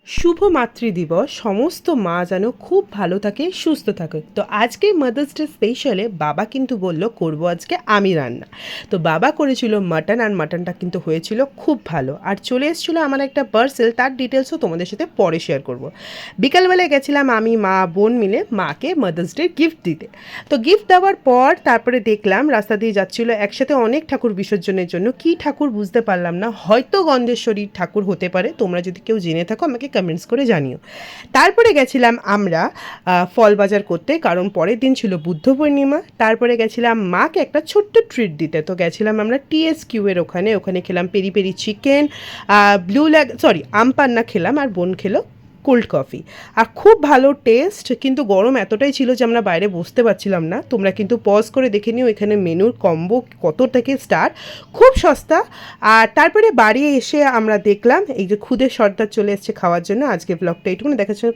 শুভ মাতৃদিবস। সমস্ত মা যেন খুব ভালো থাকে, সুস্থ থাকে। তো আজকে মাদার্স ডে স্পেশালে বাবা কিন্তু বলল করব আজকে আমি রান্না। তো বাবা করেছিল মাটন, আর মাটনটা কিন্তু হয়েছিল খুব ভালো। আর চলে এসেছিলো আমার একটা পার্সেল, তার ডিটেলসও তোমাদের সাথে পরে শেয়ার করব। বিকালবেলায় গেছিলাম আমি মা বোন মিলে মাকে মাদার্স ডে গিফট দিতে। তো গিফট দেওয়ার পর তারপরে দেখলাম রাস্তা দিয়ে যাচ্ছিল একসাথে অনেক ঠাকুর বিসর্জনের জন্য। কি ঠাকুর বুঝতে পারলাম না, হয়তো গন্ধেশ্বরীর ঠাকুর হতে পারে। তোমরা যদি কেউ জেনে থাকো আমাকে কমেন্টস করে জানিও। তারপরে গেছিলাম আমরা ফল বাজার করতে, কারণ পরের দিন ছিল বুদ্ধ পূর্ণিমা। তারপরে গেছিলাম মাকে একটা ছোট্ট ট্রিট দিতে। তো গেছিলাম আমরা TSQ এর ওখানে খেলাম পেরি পেরি চিকেন, আমপান্না খেলাম, আর বোন খেলো কোল্ড কফি। আর খুব ভালো টেস্ট, কিন্তু গরম এতটাই ছিল যে আমরা বাইরে বসতে পারছিলাম না। তোমরা কিন্তু পজ করে দেখে নিও এখানে মেনুর কম্বো কত থেকে স্টার্ট, খুব সস্তা। আর তারপরে বাড়ি এসে আমরা দেখলাম এই যে খুদে সর্দার চলে এসছে খাওয়ার জন্য। আজকে ব্লগটা এইটুকুনি দেখার জন্য